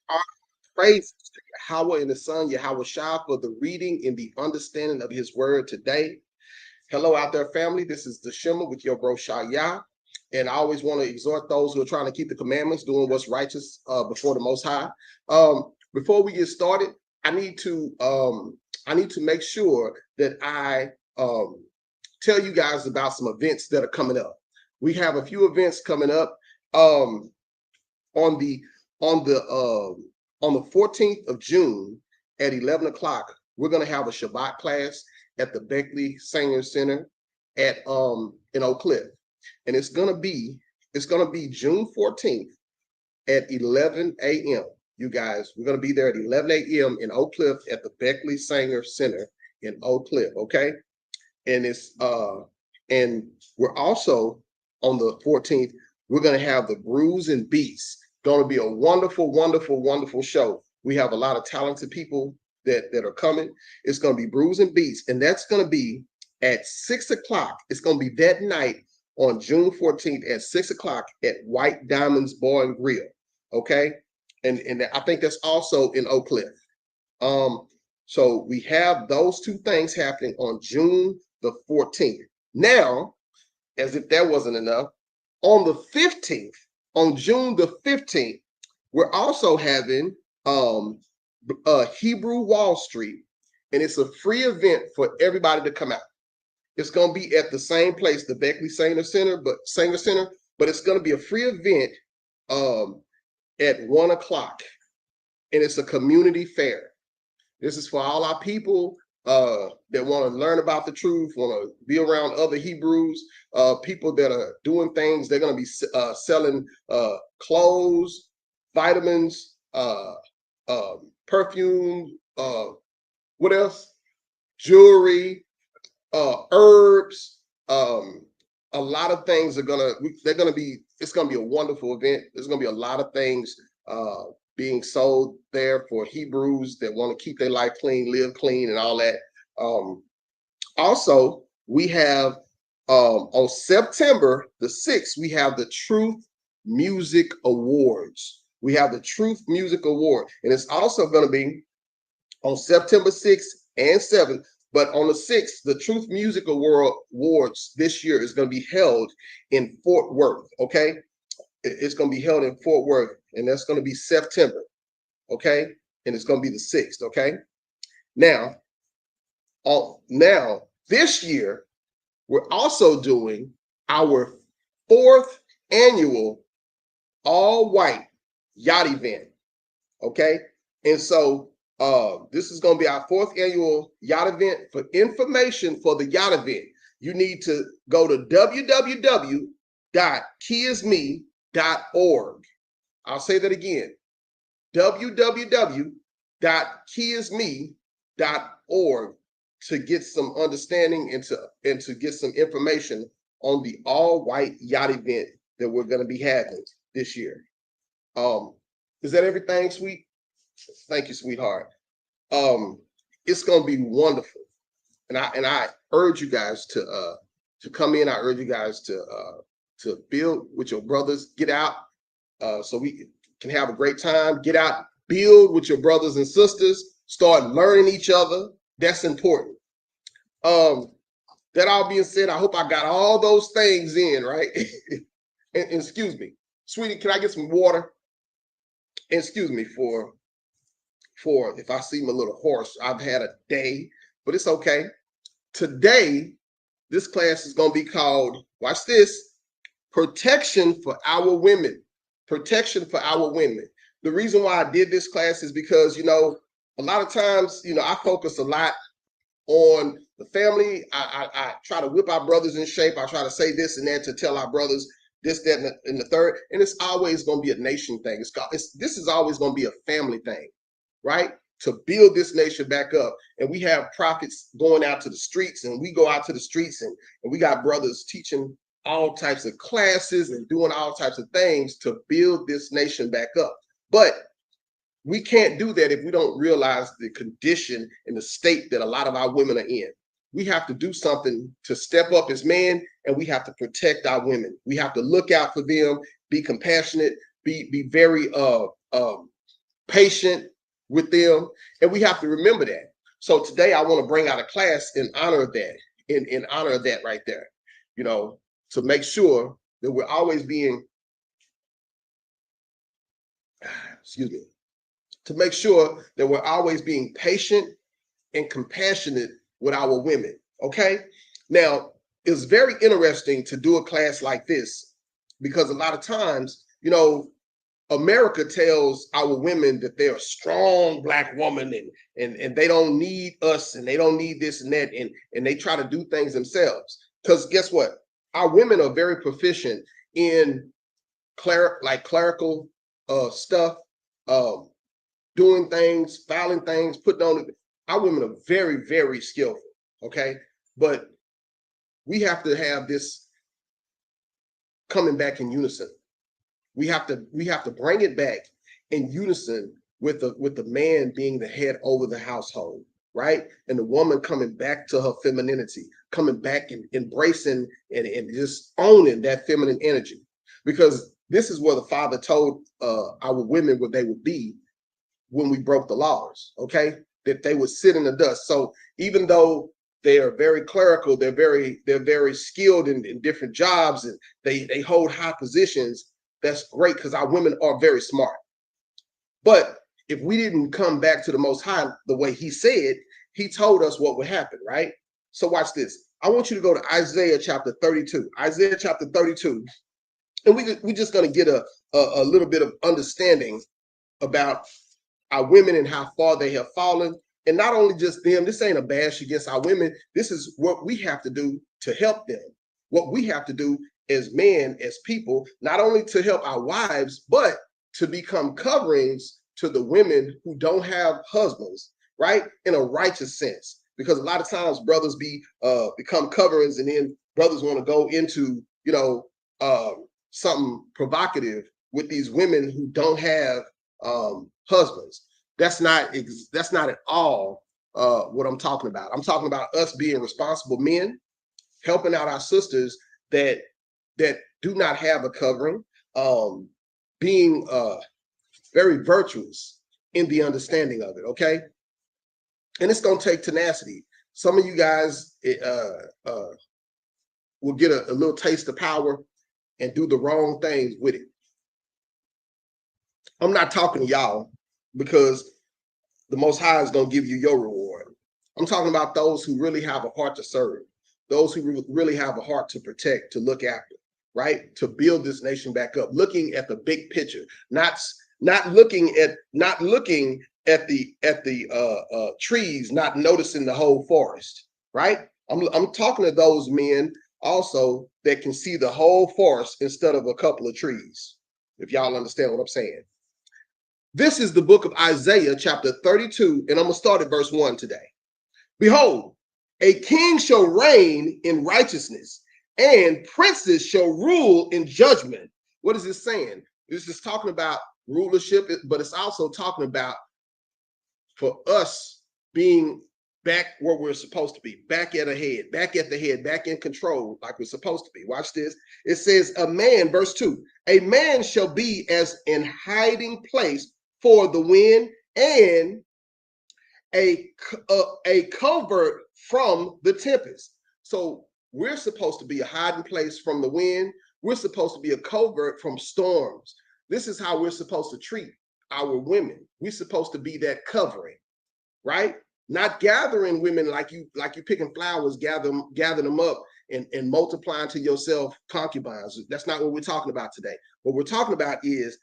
Our praise to Yahweh and the Son, Yahweh Shah, for the reading and the understanding of his word today. Hello out there, family. This is the Shimmer with your bro Shi'yah. And I always want to exhort those who are trying to keep the commandments, doing what's righteous before the Most High. Before we get started, I need to make sure that I tell you guys about some events that are coming up. We have a few events coming up. On the on the on the 14th of June at 11 o'clock, we're going to have a Shabbat class at the Beckley Sanger Center at in Oak Cliff, and it's gonna be June 14th at 11 a.m. You guys, we're gonna be there at 11 a.m. in Oak Cliff at the Beckley Sanger Center in Oak Cliff. Okay, and and we're also on the 14th. We're gonna have the Brews and Beats. Going to be a wonderful, wonderful, wonderful show. We have a lot of talented people that are coming. It's going to be Brews and Beats, and that's going to be at 6 o'clock. It's going to be that night on June 14th at 6 o'clock at White Diamonds Bar and Grill. Okay, and I think that's also in Oak Cliff. So we have those two things happening on June the 14th. Now, as if that wasn't enough, on the 15th, on June the 15th, we're also having Hebrew Wall Street, and it's a free event for everybody to come out. It's going to be at the same place, the Beckley Sanger Center, but it's going to be a free event at 1 o'clock, and it's a community fair. This is for all our people that want to learn about the truth, want to be around other Hebrews, people that are doing things. They're going to be selling clothes, vitamins, perfume, what else? Jewelry, herbs. A lot of things it's gonna be a wonderful event. There's gonna be a lot of things being sold there for Hebrews that want to keep their life clean, live clean, and all that. Also, we have on September the 6th, we have the Truth Music Awards. We have the Truth Music Award, and it's also going to be on September 6th and 7th. But on the 6th, the Truth Music Awards this year is going to be held in Fort Worth. Okay, it's going to be held in Fort Worth, and that's going to be September. Okay, and it's going to be the 6th. Okay, now this year we're also doing our 4th annual all white yacht event. Okay, and so this is going to be our 4th annual yacht event. For information for the yacht event, you need to go to www.kidsme.org. I'll say that again, www.kidsme.org, to get some understanding and to get some information on the all white yacht event that we're going to be having this year. Is that everything, sweet? Thank you, sweetheart. It's going to be wonderful, and I urge you guys to come in. I urge you guys to build with your brothers. Get out so we can have a great time. Get out, build with your brothers and sisters. Start learning each other. That's important. That all being said, I hope I got all those things in, right? and excuse me, sweetie, can I get some water? And excuse me for if I seem a little hoarse. I've had a day, but it's okay. Today, this class is going to be called, watch this, Protection for Our Women. Protection for Our Women. The reason why I did this class is because, a lot of times, I focus a lot on the family. I try to whip our brothers in shape. I try to say this and that to tell our brothers this, that, and the third. And it's always going to be a nation thing. This is always going to be a family thing, right? To build this nation back up. And we have prophets going out to the streets, and we go out to the streets, and we got brothers teaching all types of classes and doing all types of things to build this nation back up. But we can't do that if we don't realize the condition and the state that a lot of our women are in. We have to do something to step up as men, and we have to protect our women. We have to look out for them, be compassionate, be very patient with them. And we have to remember that. So today I want to bring out a class in honor of that, in honor of that right there, you know, to make sure that we're always being, excuse me, to make sure that we're always being patient and compassionate with our women. Okay. Now, it's very interesting to do a class like this because a lot of times, you know, America tells our women that they're a strong Black woman and they don't need us and they don't need this and that and they try to do things themselves. Because guess what? Our women are very proficient in clerical stuff, um, doing things, filing things, putting on. Our women are very, very skillful. Okay, but we have to have this coming back in unison. We have to bring it back in unison with the man being the head over the household, right? And the woman coming back to her femininity, coming back and embracing and just owning that feminine energy. Because this is where the Father told our women what they would be when we broke the laws, okay? That they would sit in the dust. So even though they are very clerical, they're very skilled in different jobs and they hold high positions. That's great because our women are very smart. But if we didn't come back to the Most High the way He said, He told us what would happen, right? So watch this. I want you to go to Isaiah chapter 32. Isaiah chapter 32. And we're just going to get a little bit of understanding about our women and how far they have fallen. And not only just them, this ain't a bash against our women. This is what we have to do to help them. What we have to do as men, as people, not only to help our wives, but to become coverings to the women who don't have husbands, right? In a righteous sense. Because a lot of times brothers become coverings and then brothers want to go into, you know, something provocative with these women who don't have husbands. That's not at all what I'm talking about. I'm talking about us being responsible men, helping out our sisters that do not have a covering, being very virtuous in the understanding of it. Okay, and it's going to take tenacity. Some of you guys will get a little taste of power and do the wrong things with it. I'm not talking to y'all because the Most High is going to give you your reward. I'm talking about those who really have a heart to serve, those who really have a heart to protect, to look after, right? To build this nation back up, looking at the big picture, not looking at the trees, not noticing the whole forest, right? I'm talking to those men also that can see the whole forest instead of a couple of trees, if y'all understand what I'm saying. This is the book of Isaiah, chapter 32, and I'm going to start at verse 1 today. Behold, a king shall reign in righteousness, and princes shall rule in judgment. What is this saying? This is talking about rulership, but it's also talking about for us being back where we're supposed to be, back at the head, back in control like we're supposed to be. Watch this. It says, a man, verse 2, a man shall be as an hiding place for the wind and a covert from the tempest. So we're supposed to be a hiding place from the wind. We're supposed to be a covert from storms. This is how we're supposed to treat our women. We're supposed to be that covering, right? Not gathering women like you picking flowers, gather them up and multiplying to yourself concubines. That's not what we're talking about today. What we're talking about is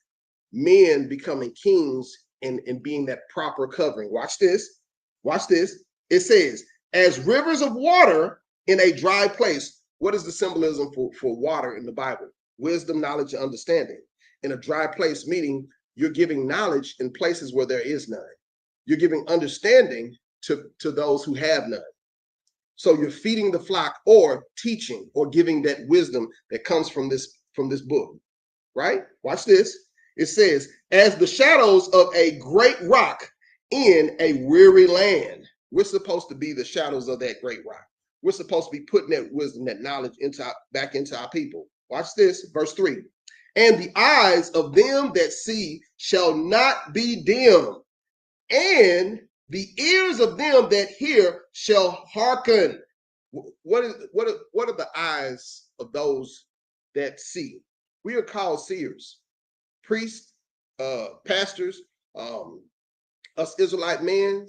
men becoming kings and being that proper covering. Watch this. Watch this. It says, as rivers of water in a dry place. What is the symbolism for water in the Bible? Wisdom, knowledge, and understanding. In a dry place, meaning you're giving knowledge in places where there is none. You're giving understanding to those who have none. So you're feeding the flock or teaching or giving that wisdom that comes from this book, right? Watch this. It says, as the shadows of a great rock in a weary land. We're supposed to be the shadows of that great rock. We're supposed to be putting that wisdom, that knowledge back into our people. Watch this, verse 3. And the eyes of them that see shall not be dim, and the ears of them that hear shall hearken. What are the eyes of those that see? We are called seers, priests, pastors, us Israelite men.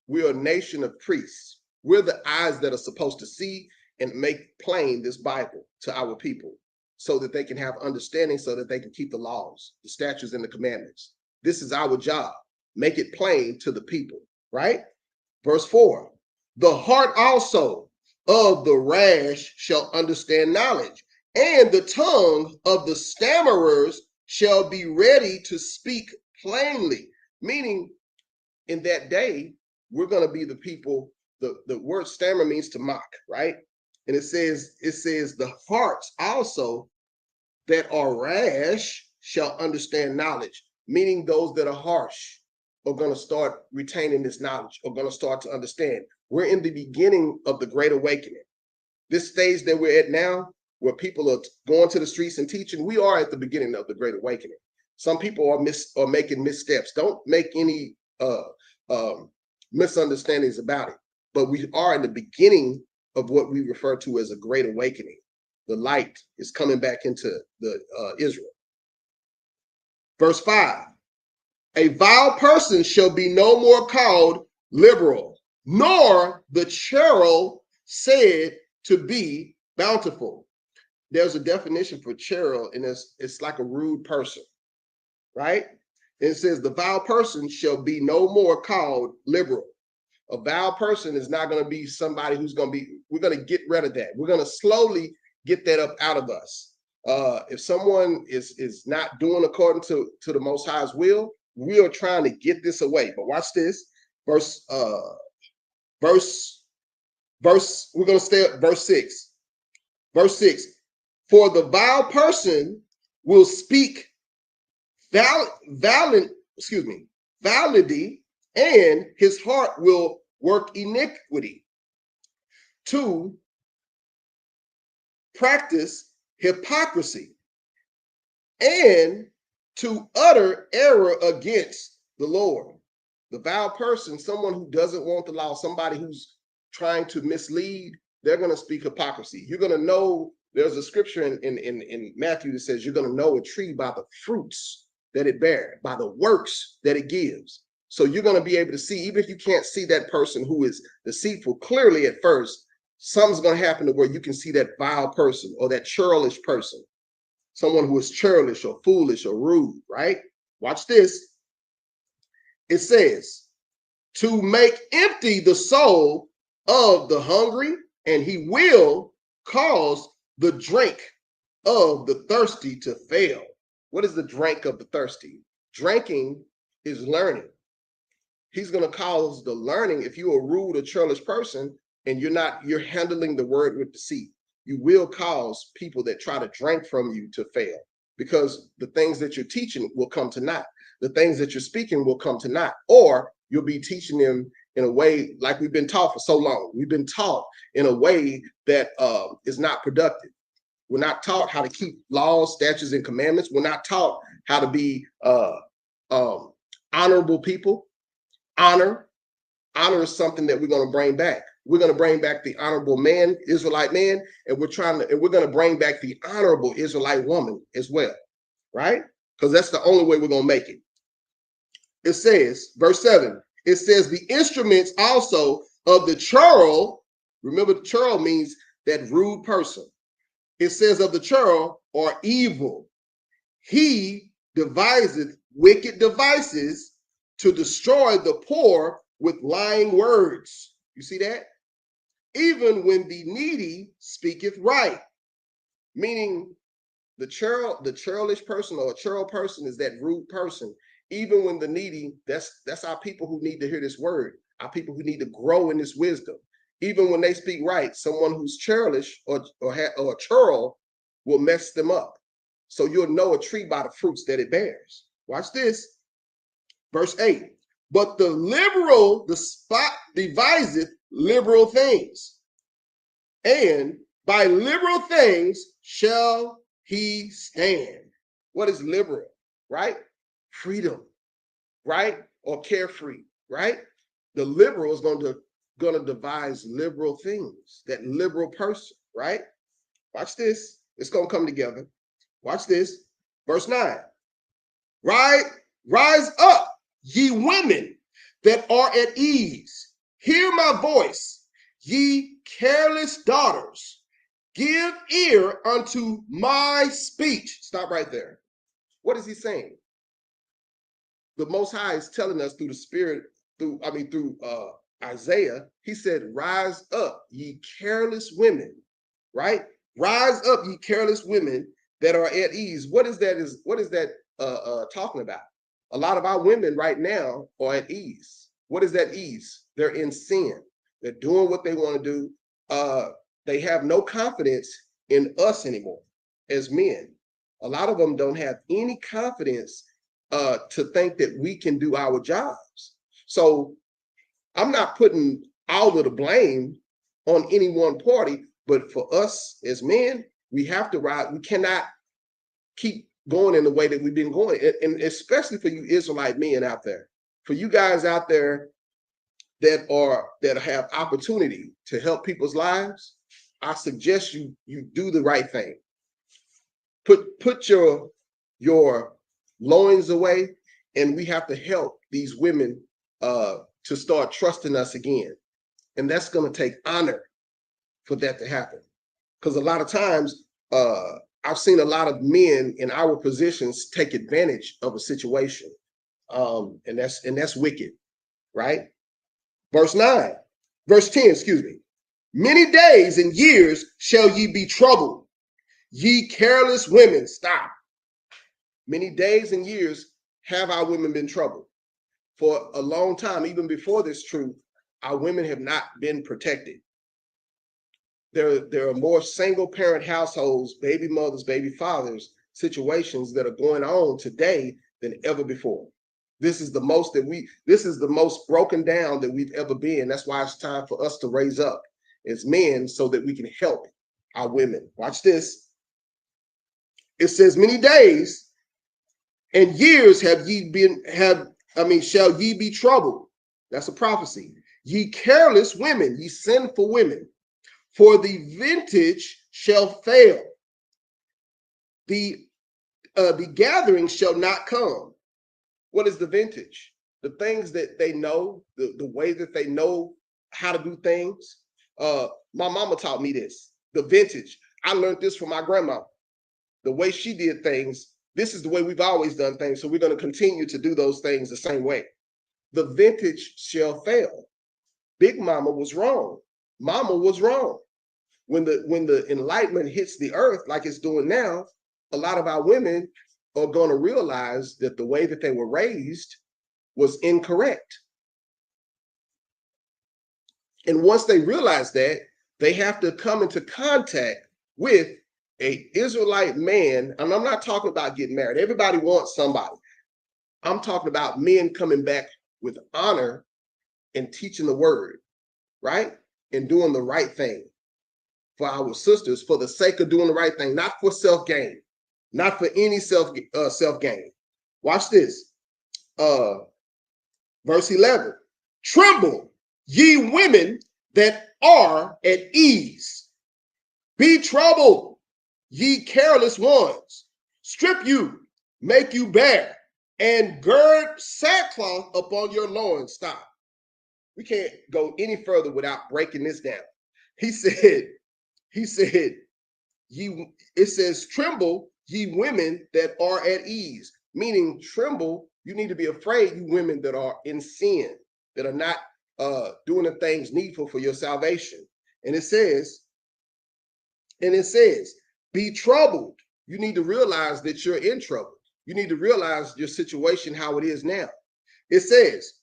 We are a nation of priests. We're the eyes that are supposed to see and make plain this Bible to our people so that they can have understanding, so that they can keep the laws, the statutes, and the commandments. This is our job. Make it plain to the people, right? Verse 4, the heart also of the rash shall understand knowledge, and the tongue of the stammerers shall be ready to speak plainly. Meaning, in that day, we're going to be the people. The word stammer means to mock, right? And it says the hearts also that are rash shall understand knowledge, meaning those that are harsh are going to start retaining this knowledge, are going to start to understand. We're in the beginning of the Great Awakening. This stage that we're at now, where people are going to the streets and teaching, we are at the beginning of the Great Awakening. Some people are making missteps. Don't make any misunderstandings about it. But we are in the beginning of what we refer to as a Great Awakening. The light is coming back into the Israel. Verse 5, a vile person shall be no more called liberal, nor the churl said to be bountiful. There's a definition for churl, and it's like a rude person, right? And it says the vile person shall be no more called liberal. A vile person is not going to be somebody who's going to be, we're going to get rid of that. We're going to slowly get that up out of us. If someone is not doing according to the Most High's will, we are trying to get this away. But watch this. We're going to stay at verse 6. Verse 6. For the vile person will speak validity, and his heart will work iniquity to practice hypocrisy and to utter error against the Lord. The vile person, someone who doesn't want the law, somebody who's trying to mislead, they're going to speak hypocrisy. You're going to know, there's a scripture in Matthew that says you're going to know a tree by the fruits that it bears, by the works that it gives. So you're going to be able to see, even if you can't see that person who is deceitful clearly at first, something's going to happen to where you can see that vile person or that churlish person, someone who is churlish or foolish or rude, right? Watch this. It says, to make empty the soul of the hungry, and he will cause the drink of the thirsty to fail. What is the drink of the thirsty? Drinking is learning. He's going to cause the learning. If you're a rude or churlish person and you're handling the word with deceit, you will cause people that try to drink from you to fail, because the things that you're teaching will come to naught. The things that you're speaking will come to naught, or you'll be teaching them in a way like we've been taught for so long. We've been taught in a way that is not productive. We're not taught how to keep laws, statutes, and commandments. We're not taught how to be honorable people. Honor is something that we're going to bring back. We're going to bring back the honorable man, Israelite man, and we're going to bring back the honorable Israelite woman as well, right? Because that's the only way we're going to make it. It says, verse 7, it says the instruments also of the churl, remember the churl means that rude person. It says of the churl are evil. He deviseth wicked devices to destroy the poor with lying words. You see that? Even when the needy speaketh right. Meaning the churlish person or a churl person is that rude person. Even when the needy, that's our people who need to hear this word, our people who need to grow in this wisdom. Even when they speak right, someone who's churlish or a churl will mess them up. So you'll know a tree by the fruits that it bears. Watch this. Verse 8. But the liberal deviseth liberal things, and by liberal things shall he stand. What is liberal, right? Freedom, right? Or carefree, right? The liberal is going to devise liberal things, that liberal person, right? Watch this. It's going to come together. Watch this. Verse 9. Right? Rise up, ye women that are at ease. Hear my voice, ye careless daughters. Give ear unto my speech. Stop right there. What is he saying? The Most High is telling us through the Spirit, through Isaiah. He said, "Rise up, ye careless women." Right? Rise up, ye careless women that are at ease. What is that talking about? A lot of our women right now are at ease. What is that ease? They're in sin. They're doing what they want to do. They have no confidence in us anymore as men. A lot of them don't have any confidence to think that we can do our jobs. So I'm not putting all of the blame on any one party, but for us as men, we have to rise. We cannot keep going in the way that we've been going. And especially for you Israelite men out there, for you guys out there that have opportunity to help people's lives, I suggest you do the right thing. Put your loins away, and we have to help these women to start trusting us again. And that's going to take honor for that to happen. Because a lot of times, I've seen a lot of men in our positions take advantage of a situation. And that's wicked, right? Verse 10, excuse me. Many days and years shall ye be troubled, ye careless women. Stop. Many days and years have our women been troubled. For a long time, even before this truth, our women have not been protected. There are more single parent households, baby mothers, baby fathers, situations that are going on today than ever before. This is the most broken down that we've ever been. That's why it's time for us to raise up as men so that we can help our women. Watch this. It says, many days and years shall ye be troubled. That's a prophecy. Ye careless women, ye sinful women, for the vintage shall fail. The gathering shall not come. What is the vintage? The things that they know, the way that they know how to do things. My mama taught me this. The vintage. I learned this from my grandma. The way she did things, this is the way we've always done things. So we're going to continue to do those things the same way. The vintage shall fail. Big Mama was wrong. Mama was wrong. When the enlightenment hits the earth like it's doing now, a lot of our women are going to realize that the way that they were raised was incorrect. And once they realize that, they have to come into contact with an Israelite man. And I'm not talking about getting married. Everybody wants somebody. I'm talking about men coming back with honor and teaching the word, right? And doing the right thing for our sisters, for the sake of doing the right thing, not for self-gain, not for any self-gain. Watch this. Verse 11. Tremble, ye women that are at ease. Be troubled, ye careless ones. Strip you, make you bare, and gird sackcloth upon your loins. Stop. We can't go any further without breaking this down. He said, it says, tremble, ye women that are at ease. Meaning, tremble, you need to be afraid, you women that are in sin, that are not doing the things needful for your salvation. And it says, be troubled. You need to realize that you're in trouble. You need to realize your situation, how it is now. It says,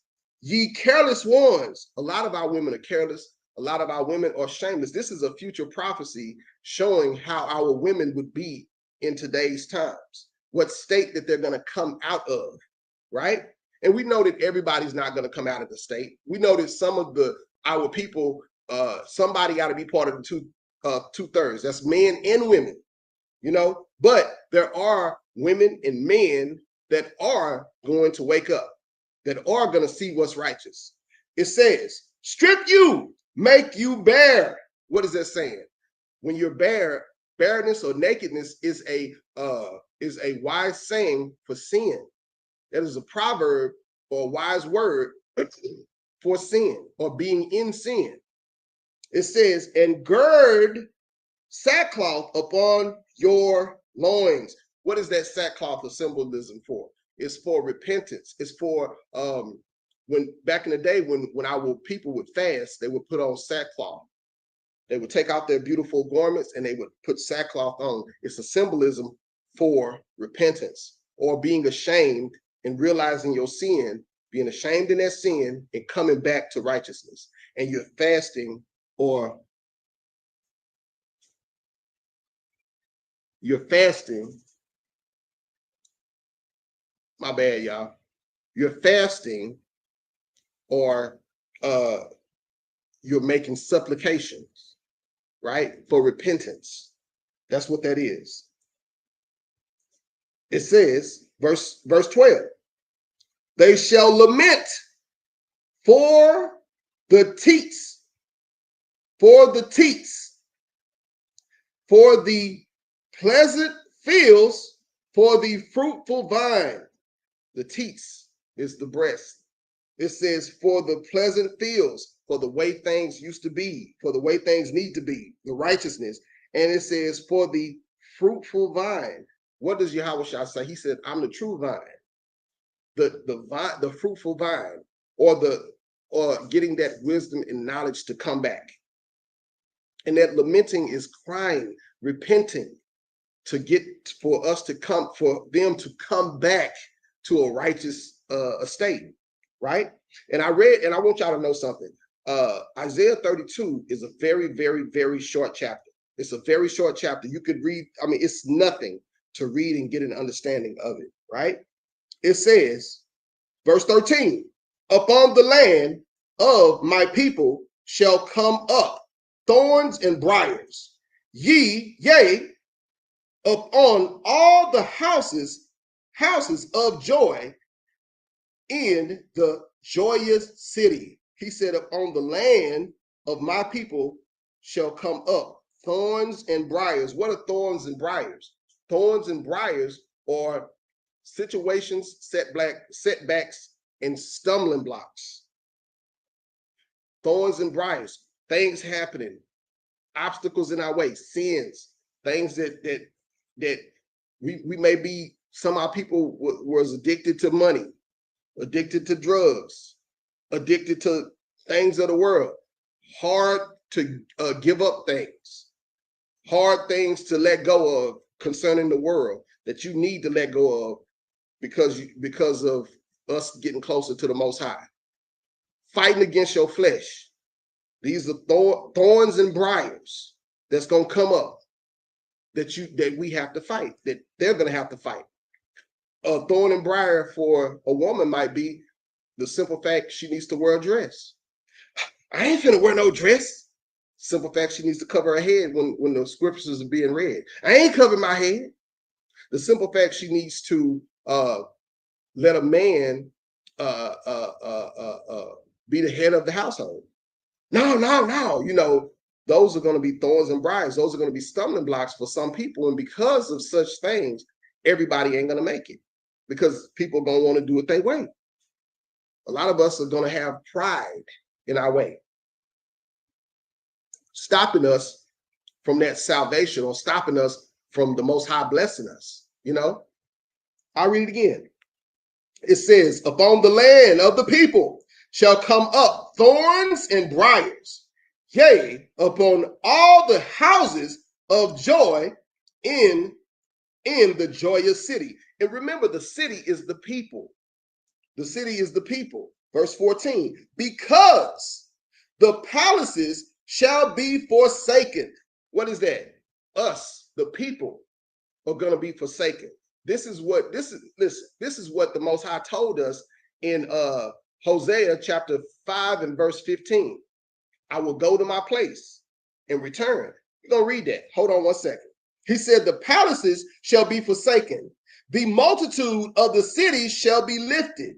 ye careless ones. A lot of our women are careless. A lot of our women are shameless. This is a future prophecy showing how our women would be in today's times, what state that they're going to come out of, right? And we know that everybody's not going to come out of the state. We know that some of our people, somebody got to be part of the two-thirds. That's men and women, you know. But there are women, and men that are going to wake up, that are going to see what's righteous. It says, strip you, make you bare. What is that saying? When you're bare, bareness or nakedness is a wise saying for sin. That is a proverb or a wise word for sin or being in sin. It says, and gird sackcloth upon your loins. What is that sackcloth a symbolism for? It's for repentance. It's for when back in the day when our people would fast, they would put on sackcloth. They would take out their beautiful garments and they would put sackcloth on. It's a symbolism for repentance or being ashamed and realizing your sin, being ashamed in that sin and coming back to righteousness. And you're fasting or you're fasting. My bad, y'all. You're fasting or you're making supplications, right? For repentance. That's what that is. It says, verse 12, they shall lament for the teats, for the teats, for the pleasant fields, for the fruitful vine. The teats is the breast. It says for the pleasant fields, for the way things used to be, for the way things need to be, the righteousness. And it says for the fruitful vine. What does Yahweh say? He said, I'm the true vine. The vine, the fruitful vine, or getting that wisdom and knowledge to come back. And that lamenting is crying, repenting, to get for us to come, for them to come back to a righteous estate, right? And I want y'all to know something. Isaiah 32 is a very, very, very short chapter. It's a very short chapter. You could read, I mean, it's nothing to read and get an understanding of it, right? It says, verse 13, upon the land of my people shall come up thorns and briars, yea, upon all the houses of joy in the joyous city. He said, upon the land of my people shall come up thorns and briars. What are thorns and briars? Thorns and briars are situations, setbacks, and stumbling blocks. Thorns and briars, things happening, obstacles in our way, sins, things that we may be. Some of our people was addicted to money, addicted to drugs, addicted to things of the world. Hard to give up things, hard things to let go of concerning the world that you need to let go of because of us getting closer to the Most High. Fighting against your flesh. These are thorns and briars that's gonna come up that we have to fight, that they're gonna have to fight. A thorn and briar for a woman might be the simple fact she needs to wear a dress. I ain't finna wear no dress. Simple fact she needs to cover her head when the scriptures are being read. I ain't covering my head. The simple fact she needs to let a man be the head of the household. No. You know, those are going to be thorns and briars. Those are going to be stumbling blocks for some people. And because of such things, everybody ain't going to make it because people are going to want to do it their way. A lot of us are going to have pride in our way, stopping us from that salvation or stopping us from the Most High blessing us. You know, I'll read it again. It says, upon the land of the people shall come up thorns and briars, yea, upon all the houses of joy in the joyous city. And remember, the city is the people. The city is the people. Verse 14, because the palaces shall be forsaken. What is that? Us, the people, are going to be forsaken. This is what the Most High told us in Hosea chapter 5 and verse 15. I will go to my place and return. You're going to read that. Hold on one second. He said, the palaces shall be forsaken. The multitude of the cities shall be lifted.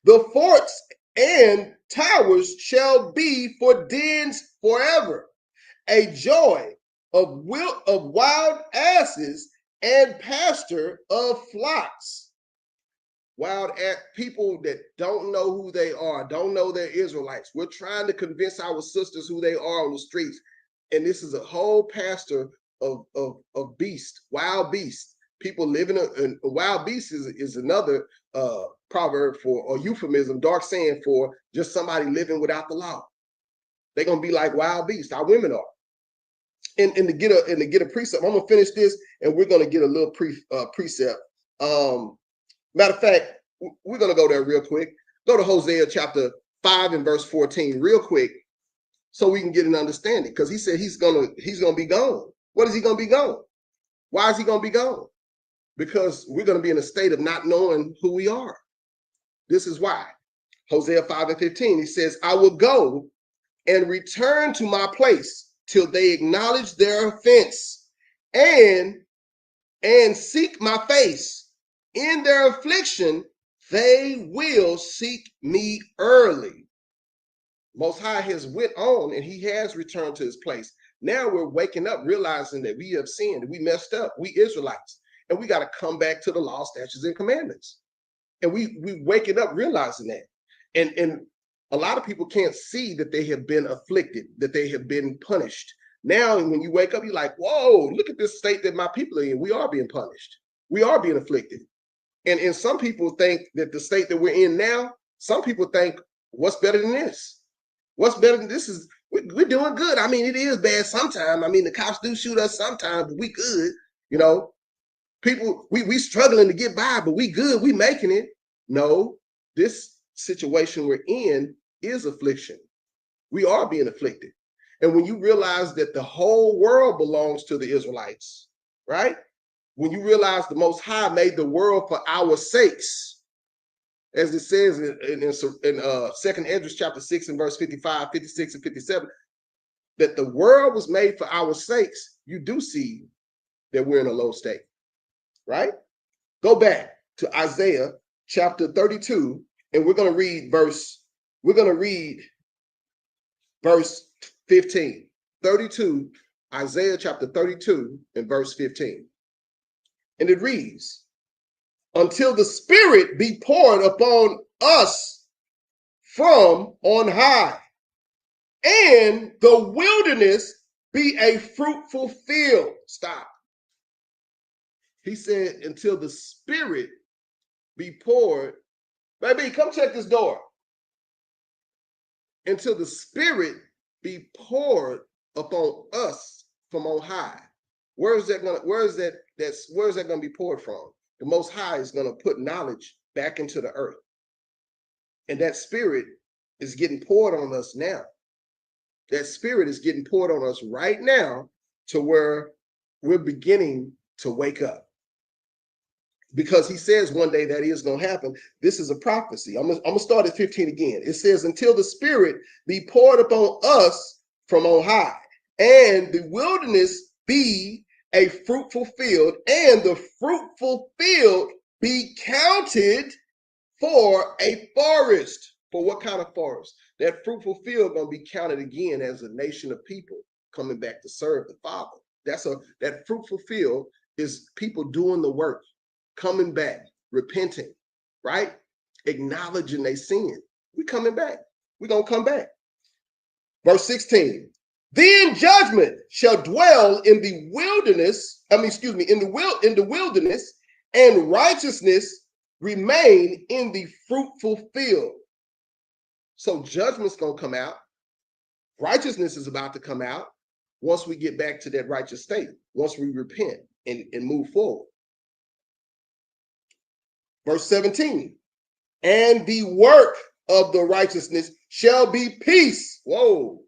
The forts and towers shall be for dens forever. A joy of wild asses and pasture of flocks. Wild people that don't know who they are, don't know they're Israelites. We're trying to convince our sisters who they are on the streets. And this is a whole pasture of beasts, wild beasts. People living in a wild beast is another proverb for, or euphemism, dark saying for just somebody living without the law. They're gonna be like wild beasts. Our women are. And to get a precept, I'm gonna finish this, and we're gonna get a little precept. Matter of fact, we're gonna go there real quick. Go to Hosea chapter 5 and verse 14, real quick, so we can get an understanding. Because he said he's gonna be gone. What is he gonna be gone? Why is he gonna be gone? Because we're gonna be in a state of not knowing who we are. This is why. Hosea 5 and 15, he says, I will go and return to my place till they acknowledge their offense and seek my face. In their affliction, they will seek me early. Most High has went on and he has returned to his place. Now we're waking up, realizing that we have sinned, we messed up, we Israelites, and we got to come back to the law, statutes, and commandments. And we waking up realizing that. And a lot of people can't see that they have been afflicted, that they have been punished. Now, when you wake up, you're like, whoa, look at this state that my people are in. We are being punished. We are being afflicted. And some people think that the state that we're in now, some people think, what's better than this? What's better than this? Is we're doing good. I mean, it is bad sometimes. I mean, the cops do shoot us sometimes, but we good. You know, people, we struggling to get by, but we good. We making it. No, this situation we're in is affliction. We are being afflicted. And when you realize that the whole world belongs to the Israelites, right? When you realize the Most High made the world for our sakes, as it says in 2nd Esdras chapter 6 and verse 55, 56, and 57, that the world was made for our sakes, you do see that we're in a low state, right? Go back to Isaiah chapter 32, and we're going to read verse 15. 32, Isaiah chapter 32 and verse 15. And it reads, until the Spirit be poured upon us from on high, and the wilderness be a fruitful field. Stop. He said, until the Spirit be poured. Baby, come check this door. Until the Spirit be poured upon us from on high. Where is that gonna be poured from? The Most High is gonna put knowledge back into the earth. And that Spirit is getting poured on us now. That Spirit is getting poured on us right now to where we're beginning to wake up. Because he says one day that is going to happen. This is a prophecy. I'm going to start at 15 again. It says, until the Spirit be poured upon us from on high, and the wilderness be a fruitful field, and the fruitful field be counted for a forest. For what kind of forest? That fruitful field going to be counted again as a nation of people coming back to serve the Father. That fruitful field is people doing the work, coming back, repenting, right? Acknowledging they sin. We coming back. We're going to come back. Verse 16. Then judgment shall dwell in the wilderness, in the wilderness, and righteousness remain in the fruitful field. So judgment's going to come out. Righteousness is about to come out once we get back to that righteous state, once we repent and move forward. Verse 17, and the work of the righteousness shall be peace. Whoa.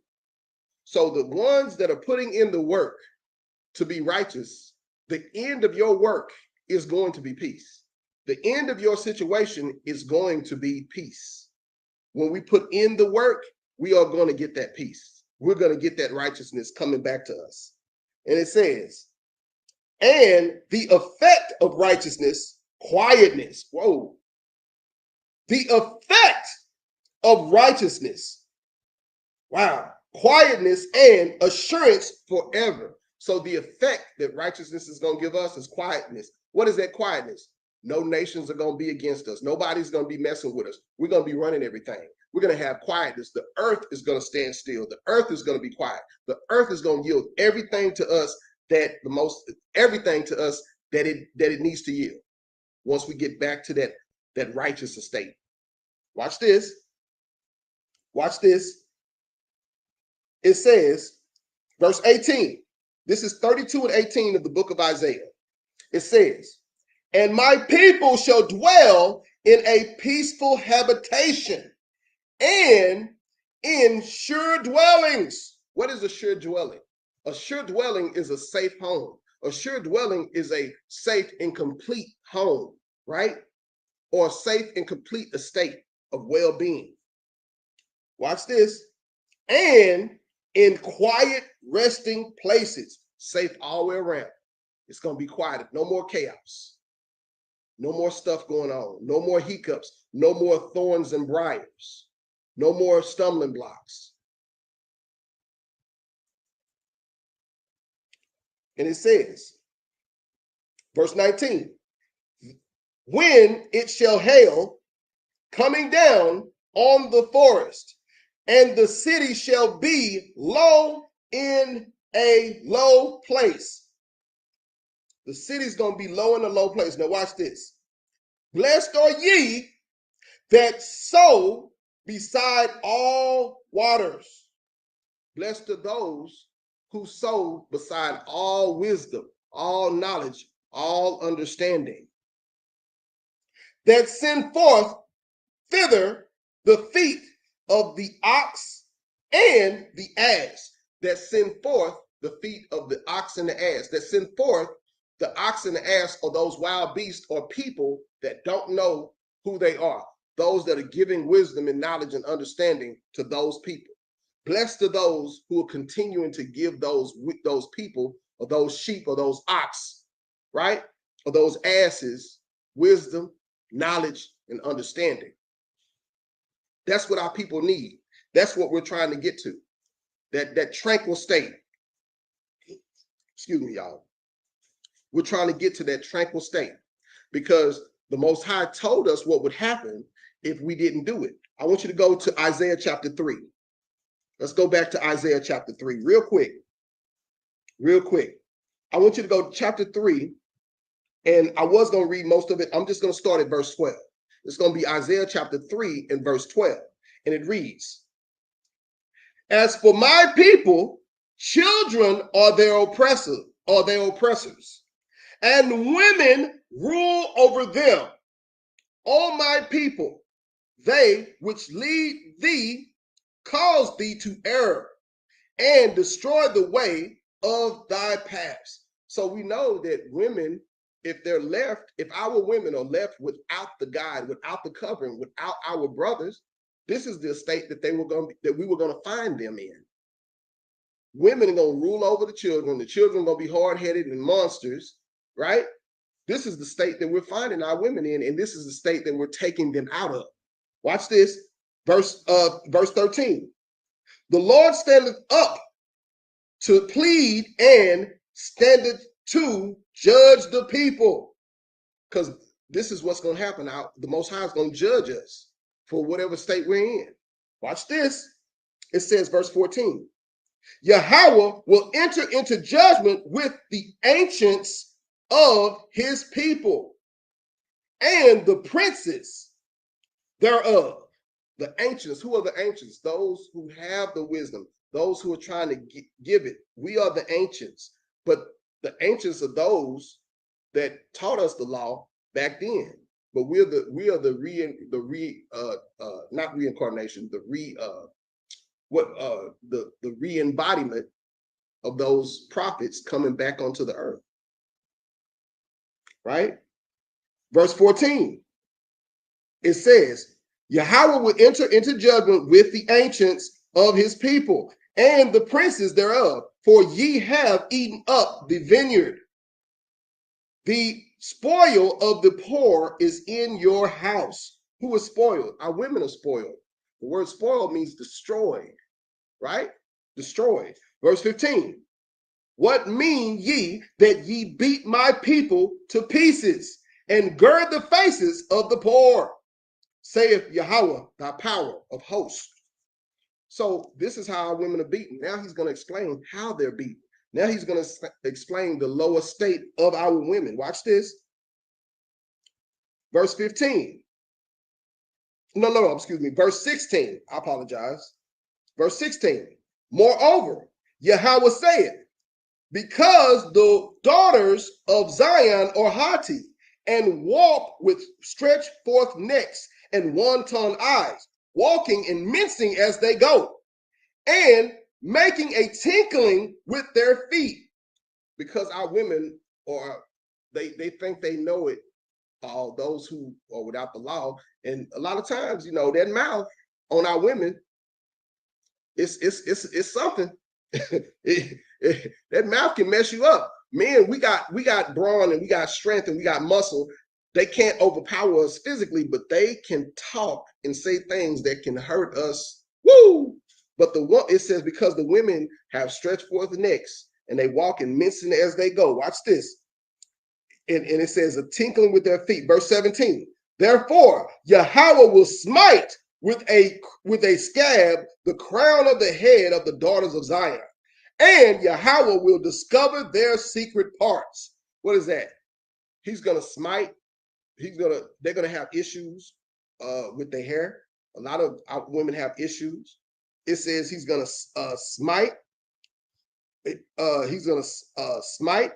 So the ones that are putting in the work to be righteous, the end of your work is going to be peace. The end of your situation is going to be peace. When we put in the work, we are going to get that peace. We're going to get that righteousness coming back to us. And it says, and the effect of righteousness quietness. Whoa. The effect of righteousness. Wow. Quietness and assurance forever. So the effect that righteousness is going to give us is quietness. What is that quietness? No nations are going to be against us. Nobody's going to be messing with us. We're going to be running everything. We're going to have quietness. The earth is going to stand still. The earth is going to be quiet. The earth is going to yield everything to us that it needs to yield once we get back to that righteous estate. Watch this. Watch this. It says, verse 18. This is 32 and 18 of the book of Isaiah. It says, and my people shall dwell in a peaceful habitation and in sure dwellings. What is a sure dwelling? A sure dwelling is a safe home. A sure dwelling is a safe and complete home, right? Or a safe and complete estate of well-being. Watch this. And in quiet resting places, safe all the way around. It's going to be quiet. No more chaos. No more stuff going on. No more hiccups. No more thorns and briars. No more stumbling blocks. And it says, verse 19, when it shall hail, coming down on the forest, and the city shall be low in a low place. The city's going to be low in a low place. Now watch this. Blessed are ye that sow beside all waters. Blessed are those who sow beside all wisdom, all knowledge, all understanding. That send forth thither the feet of the ox and the ass. That send forth the feet of the ox and the ass. That send forth the ox and the ass are those wild beasts or people that don't know who they are. Those that are giving wisdom and knowledge and understanding to those people. Blessed are those who are continuing to give those people or those sheep or those ox, right? Or those asses, wisdom, knowledge, and understanding. That's what our people need. That's what we're trying to get to. That tranquil state. Excuse me, y'all. We're trying to get to that tranquil state because the Most High told us what would happen if we didn't do it. I want you to go to Isaiah chapter 3. Let's go back to Isaiah chapter 3 real quick. Real quick. I want you to go to chapter 3, and I was going to read most of it. I'm just going to start at verse 12. It's going to be Isaiah chapter 3 and verse 12. And it reads, as for my people, children are their oppressors, and women rule over them. O my people, they which lead thee cause thee to err and destroy the way of thy paths. So we know that women, if our women are left without the guide, without the covering, without our brothers, this is the state that we were going to find them in. Women are going to rule over the children. The children are going to be hard-headed and monsters, right? This is the state that we're finding our women in, and this is the state that we're taking them out of. Watch this, verse 13. The Lord standeth up to plead and standeth to judge the people. Because this is what's going to happen. The Most High is going to judge us for whatever state we're in. Watch this. It says, verse 14. Yahweh will enter into judgment with the ancients of his people and the princes thereof. The ancients, who are the ancients? Those who have the wisdom, those who are trying to give it. We are the ancients, but the ancients are those that taught us the law back then. But we are the re-embodiment of those prophets coming back onto the earth. Right? Verse 14. It says, Yahweh will enter into judgment with the ancients of his people and the princes thereof, for ye have eaten up the vineyard. The spoil of the poor is in your house. Who is spoiled? Our women are spoiled. The word spoiled means destroyed, right? Destroyed. Verse 15. What mean ye that ye beat my people to pieces and gird the faces of the poor, saith Yahweh, thy power of hosts. So this is how our women are beaten. Now he's going to explain how they're beaten. Now he's going to explain the lower state of our women. Watch this. Verse 15. No, excuse me. Verse 16. I apologize. Verse 16. Moreover, Yahweh saith, because the daughters of Zion are haughty and walk with stretched forth necks and wanton eyes, walking and mincing as they go, and making a tinkling with their feet. Because our women are, they think they know it, all those who are without the law. And a lot of times, you know, that mouth on our women, it's something. That mouth can mess you up. Men, we got brawn and we got strength and we got muscle. They can't overpower us physically, but they can talk and say things that can hurt us. Woo! But it says, because the women have stretched forth necks and they walk in mincing as they go. Watch this. And it says, a tinkling with their feet. Verse 17. Therefore, Yahweh will smite with a scab the crown of the head of the daughters of Zion, and Yahweh will discover their secret parts. What is that? He's gonna smite. They're gonna have issues with their hair. A lot of women have issues. It says he's gonna smite. He's gonna smite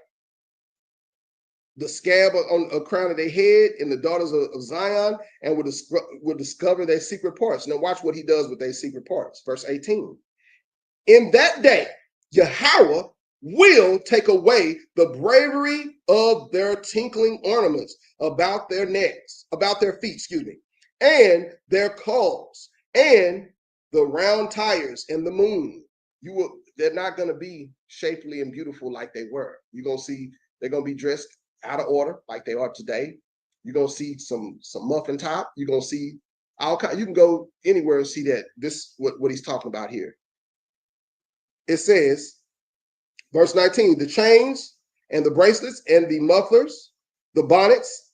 the scab on a crown of their head in the daughters of Zion, and will discover their secret parts. Now watch what he does with their secret parts. Verse 18. In that day, Yahweh will take away the bravery of their tinkling ornaments about their necks, about their feet, and their clothes, and the round tires and the moon. They're not going to be shapely and beautiful like they were. You're going to see they're going to be dressed out of order like they are today. You're going to see some muffin top. You're going to see all kinds. You can go anywhere and see that. This what he's talking about here. It says, verse 19, the chains and the bracelets and the mufflers, the bonnets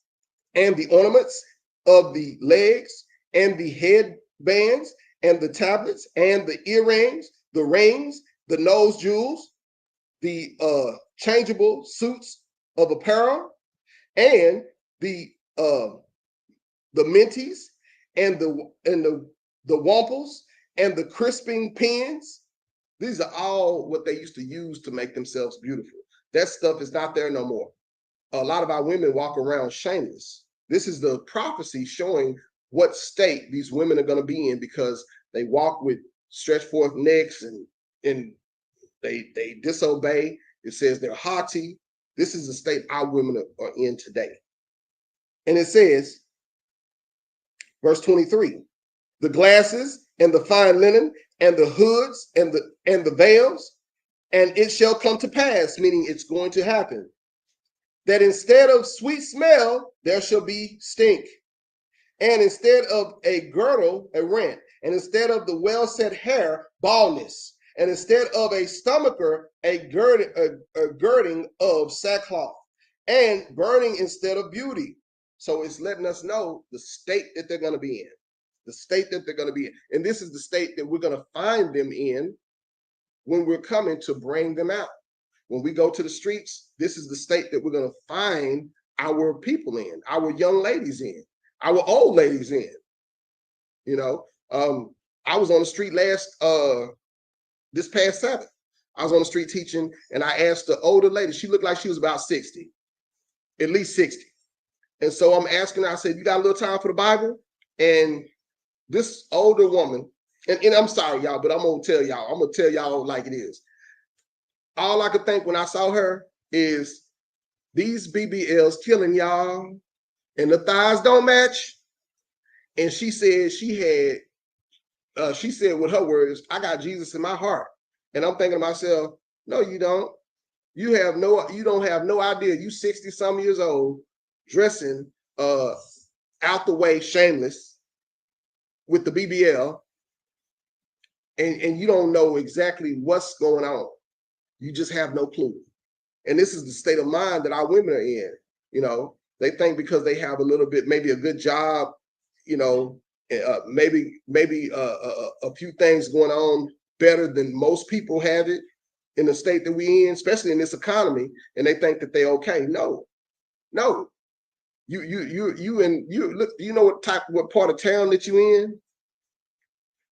and the ornaments of the legs and the headbands and the tablets and the earrings, the rings, the nose jewels, the changeable suits of apparel, and the minties and the wamples and the crisping pins. These are all what they used to use to make themselves beautiful. That stuff is not there no more. A lot of our women walk around shameless. This is the prophecy showing what state these women are going to be in, because they walk with stretched forth necks and they disobey. It says they're haughty. This is the state our women are in today. And it says, verse 23, the glasses and the fine linen and the hoods and the veils, and it shall come to pass, meaning it's going to happen, that instead of sweet smell, there shall be stink, and instead of a girdle, a rent, and instead of the well-set hair, baldness, and instead of a stomacher, a girding of sackcloth, and burning instead of beauty. So it's letting us know the state that they're going to be in, the state that they're going to be in. And this is the state that we're going to find them in when we're coming to bring them out. When we go to the streets, this is the state that we're going to find our people in, our young ladies in, our old ladies in. You know, I was on the street this past Sabbath. I was on the street teaching, and I asked the older lady, she looked like she was about 60, at least 60. And so I'm asking her, I said, you got a little time for the Bible? And this older woman, and I'm sorry, y'all, but I'm going to tell y'all like it is. All I could think when I saw her is, these BBLs killing y'all, and the thighs don't match. And she said she said with her words, I got Jesus in my heart. And I'm thinking to myself, no, you don't. You don't have no idea. You 60 some years old, dressing out the way, shameless with the BBL, and you don't know exactly what's going on. You just have no clue. And this is the state of mind that our women are in. You know, they think because they have a little bit, maybe a good job, you know, maybe a few things going on better than most people have it in the state that we in, especially in this economy, and they think that they're okay. No. You look, you know what part of town that you in?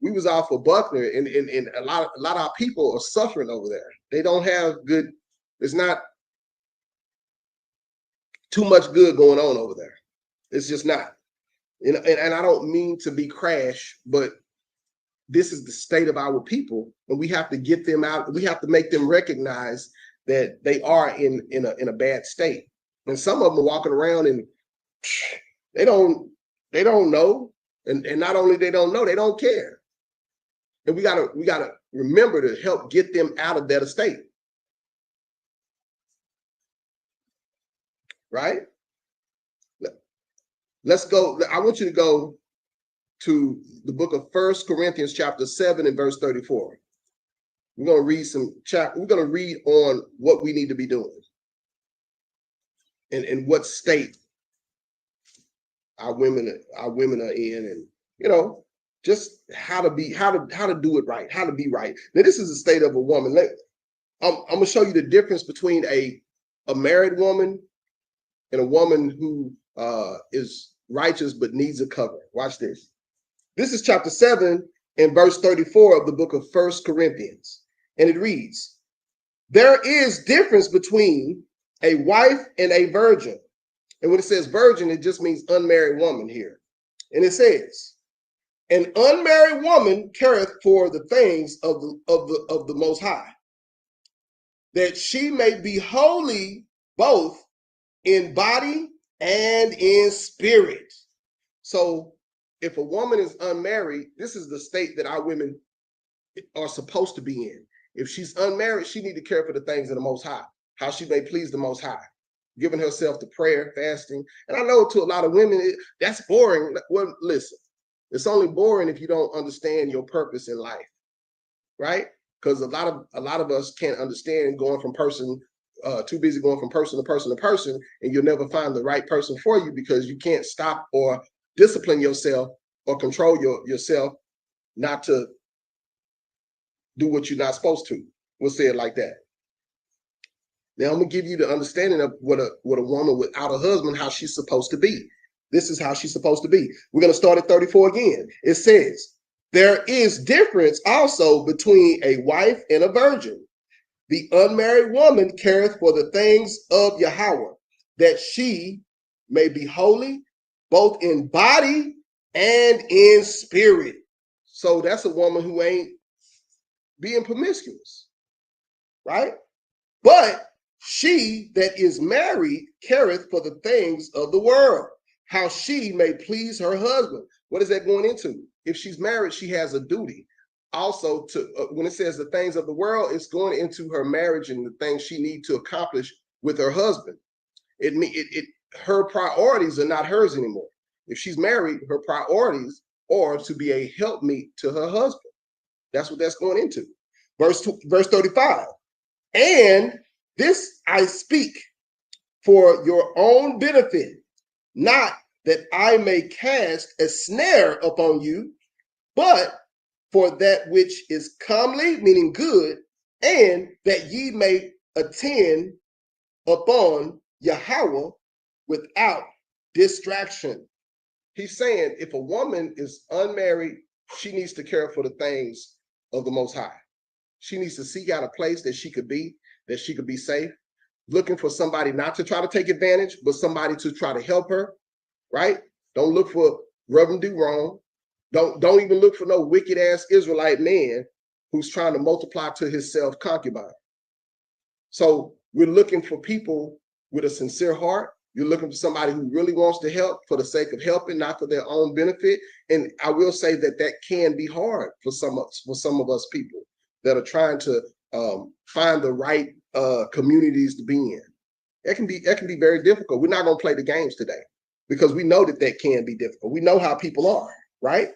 We was off of Buckner, and a lot of our people are suffering over there. They don't have good, there's not too much good going on over there. It's just not. And I don't mean to be crash, but this is the state of our people, and we have to get them out. We have to make them recognize that they are in a bad state. And some of them are walking around and they don't know, and not only they don't know, they don't care. And we gotta remember to help get them out of that estate. Right? Let's go. I want you to go to the book of 1 Corinthians chapter 7 and verse 34. We're going to read we're going to read on what we need to be doing and what state our women are in, and you know, just how to do it right, how to be right. Now, this is the state of a woman. I'm going to show you the difference between a married woman and a woman who is righteous but needs a cover. Watch this. This is chapter 7 and verse 34 of the book of 1 Corinthians. And it reads, there is difference between a wife and a virgin. And when it says virgin, it just means unmarried woman here. And it says, an unmarried woman careth for the things of the Most High, that she may be holy both in body and in spirit. So if a woman is unmarried, this is the state that our women are supposed to be in. If she's unmarried, she need to care for the things of the Most High, how she may please the Most High, giving herself to prayer, fasting. And I know to a lot of women, that's boring. Well, listen, it's only boring if you don't understand your purpose in life, right? Because a lot of us can't understand going from person, too busy going from person to person to person, and you'll never find the right person for you because you can't stop or discipline yourself or control yourself not to do what you're not supposed to. We'll say it like that. Now I'm gonna give you the understanding of what a woman without a husband, how she's supposed to be. This is how she's supposed to be. We're gonna start at 34 again. It says, there is difference also between a wife and a virgin. The unmarried woman careth for the things of Yahweh, that she may be holy, both in body and in spirit. So that's a woman who ain't being promiscuous, right? But she that is married careth for the things of the world, how she may please her husband. What is that going into? If she's married, she has a duty. Also, to when it says the things of the world, it's going into her marriage and the things she needs to accomplish with her husband. Her priorities are not hers anymore. If she's married, her priorities are to be a helpmeet to her husband. That's what that's going into. Verse 35. And this I speak for your own benefit, not that I may cast a snare upon you, but for that which is comely, meaning good, and that ye may attend upon Yahweh without distraction. He's saying if a woman is unmarried, she needs to care for the things of the Most High. She needs to seek out a place that she could be safe, looking for somebody not to try to take advantage, but somebody to try to help her, right? Don't look for rub and do wrong. Don't even look for no wicked ass Israelite man who's trying to multiply to himself concubine. So we're looking for people with a sincere heart. You're looking for somebody who really wants to help for the sake of helping, not for their own benefit. And I will say that can be hard for some of us people that are trying to find the right communities to be in. That can be very difficult. We're not going to play the games today because we know that can be difficult. We know how people are, right?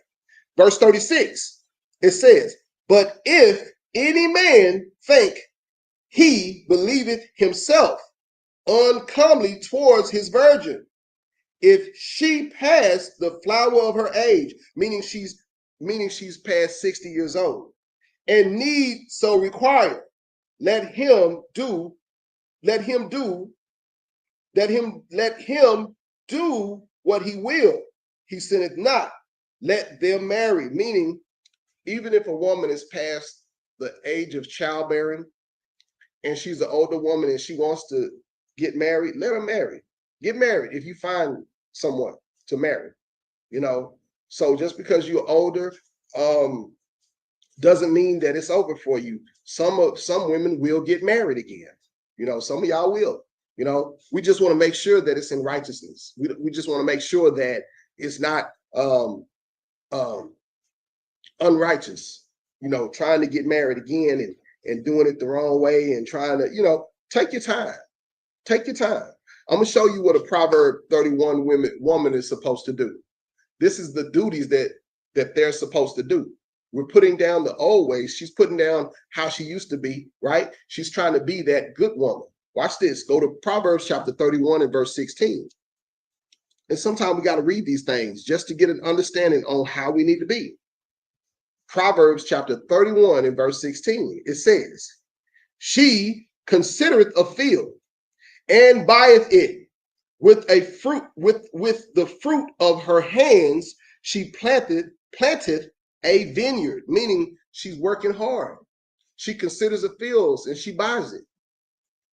Verse 36, it says, but if any man think he believeth himself uncomely towards his virgin, if she pass the flower of her age, meaning she's past 60 years old, and need so require, let him do let him do what he will. He sinneth not. Let them marry. Meaning, even if a woman is past the age of childbearing and she's an older woman and she wants to get married, let her marry. Get married if you find someone to marry. So just because you're older, doesn't mean that it's over for you. Some women will get married again. Some of y'all will. We just want to make sure that it's in righteousness. We just want to make sure that it's not unrighteous, trying to get married again and doing it the wrong way and trying to, take your time. Take your time. I'm going to show you what a Proverb 31 woman is supposed to do. This is the duties that they're supposed to do. We're putting down the old ways. She's putting down how she used to be, right? She's trying to be that good woman. Watch this. Go to Proverbs chapter 31 and verse 16. And sometimes we got to read these things just to get an understanding on how we need to be. Proverbs chapter 31 and verse 16. It says, she considereth a field and buyeth it with the fruit of her hands. She planteth a vineyard, meaning she's working hard. She considers a field and she buys it.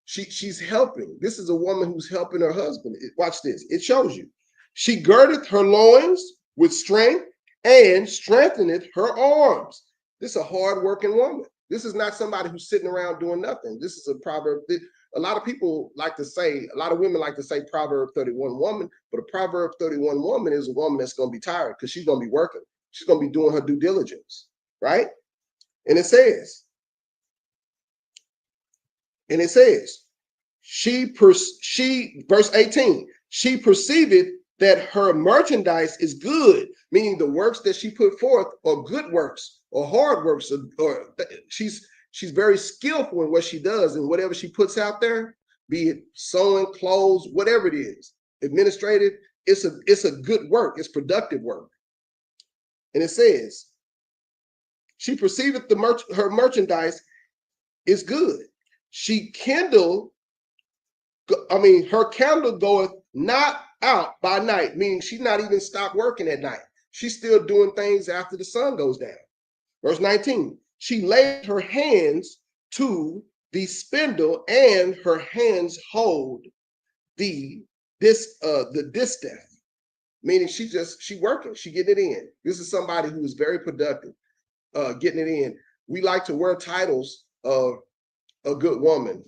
She's helping. This is a woman who's helping her husband. Watch this. It shows you. She girdeth her loins with strength and strengtheneth her arms. This is a hard-working woman. This is not somebody who's sitting around doing nothing. This is a proverb. A lot of people like to say, a lot of women like to say Proverb 31 woman, but a Proverb 31 woman is a woman that's going to be tired because she's going to be working. She's going to be doing her due diligence, right? And it says, verse 18, she perceiveth that her merchandise is good, meaning the works that she put forth are good works or hard works, or she's very skillful in what she does, and whatever she puts out there, be it sewing, clothes, whatever it is, administrative, it's a good work, it's productive work. And it says, she perceiveth her merchandise is good. Her candle goeth not out by night, meaning she's not even stopped working at night. She's still doing things after the sun goes down. Verse 19, she laid her hands to the spindle, and her hands hold the distaff, meaning she working, she getting it in. This is somebody who is very productive, getting it in. We like to wear titles of a good woman,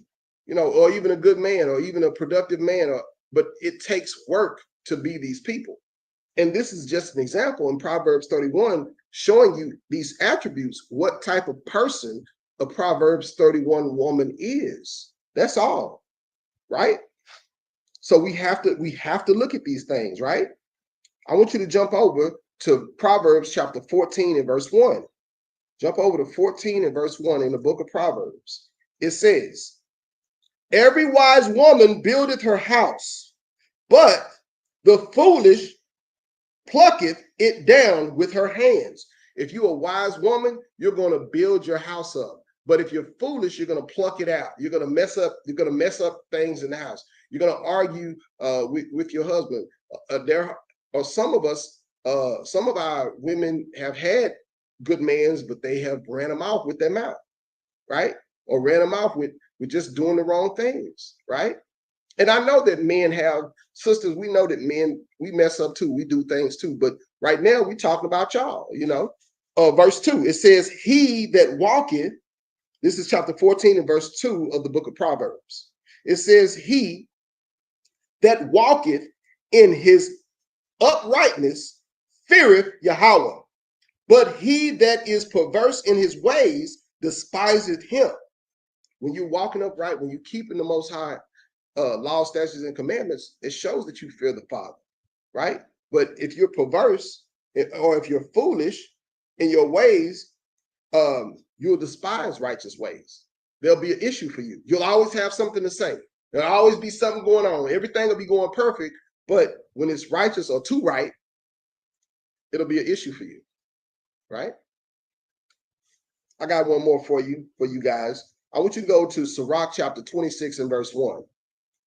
or even a good man, or even a productive man, but it takes work to be these people. And this is just an example in Proverbs 31 showing you these attributes, what type of person a Proverbs 31 woman is. That's all, right? So we have to look at these things, right? I want you to jump over to Proverbs chapter 14 and verse 1. Jump over to 14 and verse 1 in the book of Proverbs. It says, every wise woman buildeth her house, but the foolish plucketh it down with her hands. If you're a wise woman, you're going to build your house up. But if you're foolish, you're going to pluck it out. You're going to mess up things in the house. You're going to argue with your husband. There are some of us, some of our women have had good mans, but they have ran them off with their mouth, right? Or ran them off with just doing the wrong things, right? And I know that men have, sisters, we know that men, we mess up too. We do things too. But right now we're talking about y'all, Verse 2, it says, he that walketh, this is chapter 14 and verse 2 of the book of Proverbs. It says, he that walketh in his uprightness feareth Yahweh, but he that is perverse in his ways despiseth him. When you're walking upright, when you're keeping the Most High law, statutes, and commandments, it shows that you fear the Father, right? But if you're perverse or if you're foolish in your ways, you'll despise righteous ways. There'll be an issue for you. You'll always have something to say. There'll always be something going on. Everything will be going perfect, but when it's righteous or too right, it'll be an issue for you, right? I got one more for you guys. I want you to go to Sirach chapter 26 and verse 1.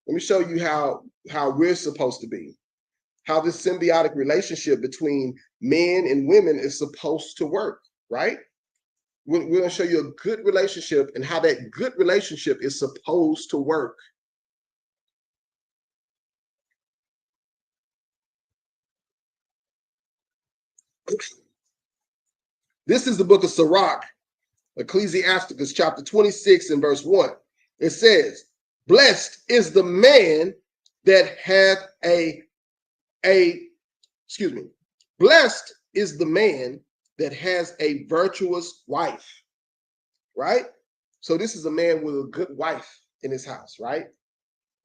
Let me show you how we're supposed to be, how this symbiotic relationship between men and women is supposed to work, right? We're going to show you a good relationship and how that good relationship is supposed to work. This is the book of Sirach, Ecclesiasticus chapter 26 and verse 1. It says, blessed is the man that hath blessed is the man that has a virtuous wife, right? So this is a man with a good wife in his house, right?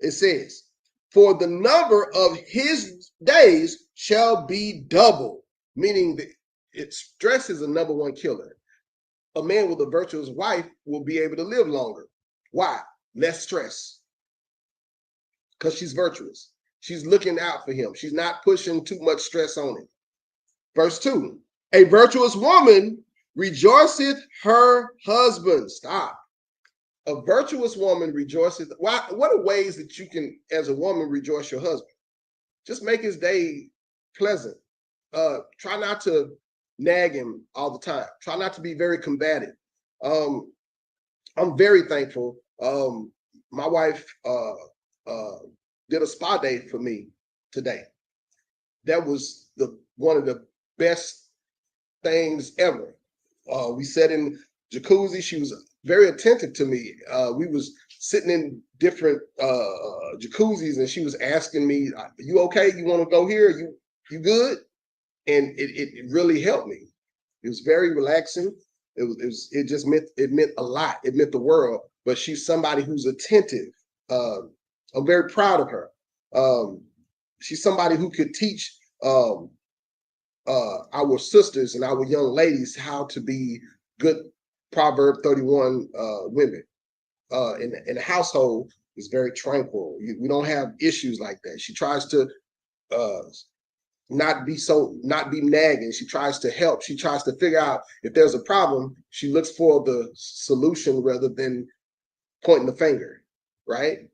It says, for the number of his days shall be double, meaning that stress is a number one killer. A man with a virtuous wife will be able to live longer. Why? Less stress. Because she's virtuous. She's looking out for him. She's not pushing too much stress on him. Verse 2, a virtuous woman rejoiceth her husband. Stop. A virtuous woman rejoiceth. Why? What are ways that you can, as a woman, rejoice your husband? Just make his day pleasant. Try not to nag him all the time. Try not to be very combative. I'm very thankful. My wife did a spa day for me today. That was one of the best things ever. We sat in jacuzzi. She was very attentive to me. We was sitting in different jacuzzis, and she was asking me, "You okay? You want to go here? You good?" And it really helped me. It was very relaxing. It just meant a lot. It meant the world. But she's somebody who's attentive. I'm very proud of her. She's somebody who could teach our sisters and our young ladies how to be good Proverb 31 women. In the household is very tranquil. We don't have issues like that. She tries to not be nagging. She tries to help. She tries to figure out if there's a problem. She looks for the solution rather than pointing the finger, right?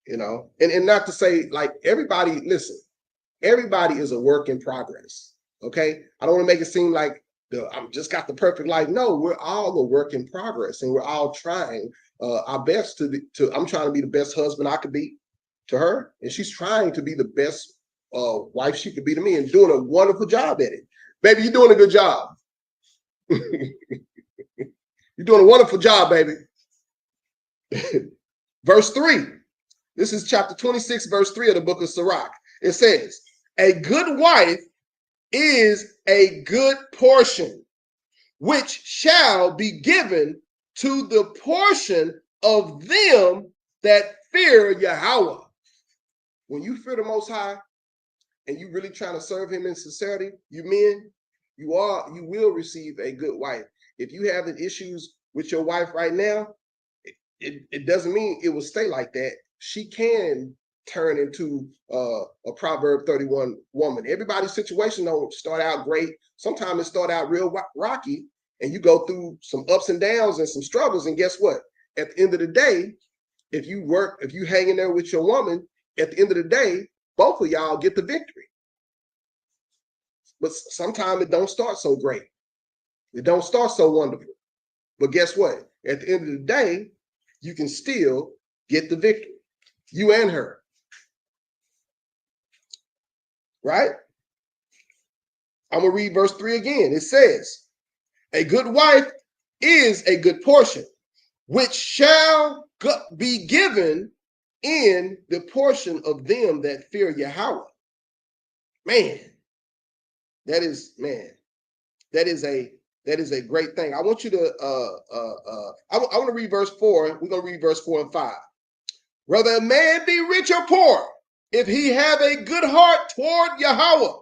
You know, and not to say like everybody, listen, everybody is a work in progress. Okay. I don't want to make it seem like I'm just got the perfect life. No, we're all a work in progress, and we're all trying our best to I'm trying to be the best husband I could be to her, and she's trying to be the best wife she could be to me, and doing a wonderful job at it. Baby, you're doing a good job. You're doing a wonderful job, baby. Verse 3. This is chapter 26, verse 3 of the book of Sirach. It says, a good wife is a good portion, which shall be given to the portion of them that fear Yahweh. When you fear the Most High and you really trying to serve him in sincerity, you men, you will receive a good wife. If you having issues with your wife right now, it doesn't mean it will stay like that. She can turn into a Proverb 31 woman. Everybody's situation don't start out great. Sometimes it start out real rocky, and you go through some ups and downs and some struggles. And guess what? At the end of the day, if you hang in there with your woman, at the end of the day, both of y'all get the victory. But sometimes it don't start so great. It don't start so wonderful. But guess what? At the end of the day, you can still get the victory. You and her. Right? I'm going to read verse 3 again. It says, a good wife is a good portion, which shall be given in the portion of them that fear Yahweh. Man, that is a That is a great thing. I want you to, I want to read verse 4. We're going to read verse 4 and 5. Whether a man be rich or poor, if he have a good heart toward Yahweh,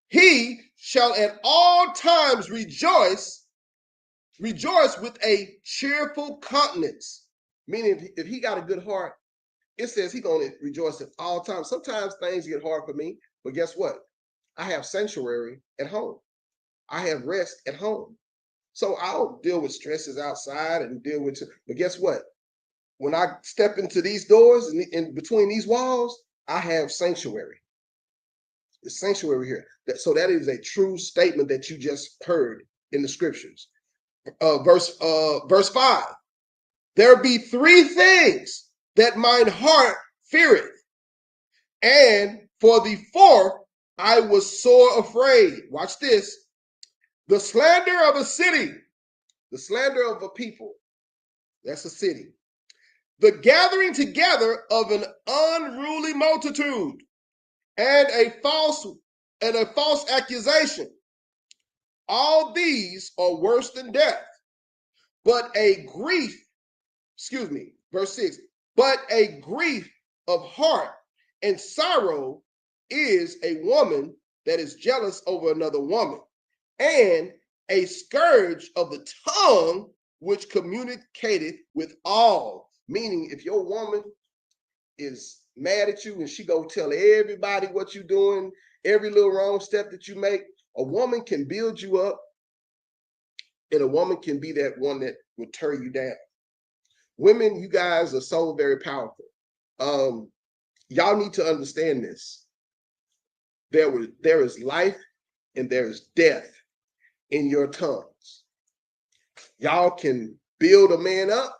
he shall at all times rejoice with a cheerful countenance. Meaning, if he got a good heart, it says he's going to rejoice at all times. Sometimes things get hard for me, but guess what? I have sanctuary at home. I have rest at home. So I'll deal with stresses outside and deal with, but guess what? When I step into these doors and in between these walls, I have sanctuary. The sanctuary here. So that is a true statement that you just heard in the scriptures. Verse 5. There be three things that mine heart feareth, and for the fourth I was sore afraid. Watch this. The slander of a city, the slander of a people. That's a city. The gathering together of an unruly multitude, and a false accusation. All these are worse than death. But a grief, verse 6, but a grief of heart and sorrow is a woman that is jealous over another woman, and a scourge of the tongue which communicateth with all. Meaning, if your woman is mad at you and she go tell everybody what you're doing, every little wrong step that you make, a woman can build you up, and a woman can be that one that will tear you down. Women, you guys are so very powerful. Y'all need to understand this. There is life and there is death in your tongues. Y'all can build a man up